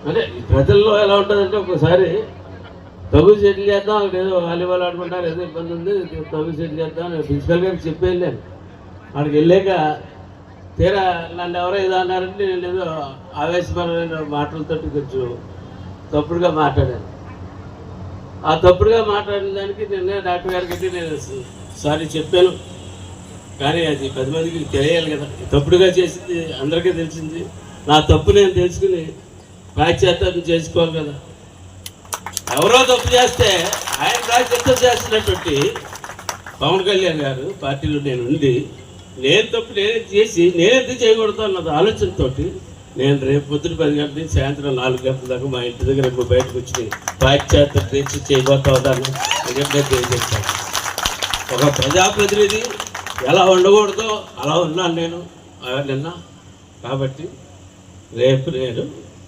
అంటే ప్రజల్లో ఎలా ఉంటుందంటే ఒకసారి తగు సెటిల్ చేద్దాం, అక్కడ ఏదో వాలీబాల్ ఆడుకుంటారు, ఏదో ఇబ్బంది ఉంది, తగు సెటిల్ చేద్దాం నేను ప్రిన్సిపల్ గారికి చెప్పి వెళ్ళాను. అక్కడికి వెళ్ళాక తీరా నన్ను ఎవరో ఏదో అన్నారంటే నేను ఏదో ఆవేశపరమైన మాటలతో కొంచెం తప్పుడుగా మాట్లాడాను. ఆ తప్పుడుగా మాట్లాడిన దానికి నిన్న డాక్టర్ గారికి నేను సారీ చెప్పాను. కానీ అది 10 మందికి తెలియాలి కదా, తప్పుడుగా చేసింది అందరికీ తెలిసింది. నా తప్పు నేను తెలుసుకుని ప్రాయశ్చిత్తం చేసుకోవాలి కదా. ఎవరో తప్పు చేస్తే ఆయన ప్రాయశ్చిత్తం చేస్తున్నటువంటి పవన్ కళ్యాణ్ గారు పార్టీలో నేను ఉండి నేను తప్పు నేనే చేసి నేనెందుకు చేయకూడదు అన్నది ఆలోచనతో నేను రేపు పొద్దున 10 గంటల నుంచి సాయంత్రం 4 గంటల దాకా మా ఇంటి దగ్గర బయటకు వచ్చి ప్రాయశ్చిత్త దీక్ష చేయబోతా ఉన్నాను. ఎందుకంటే తెలియజేస్తాను, ఒక ప్రజాప్రతినిధి ఎలా ఉండకూడదో అలా ఉన్నాను నేను నిన్న. కాబట్టి రేపు నేను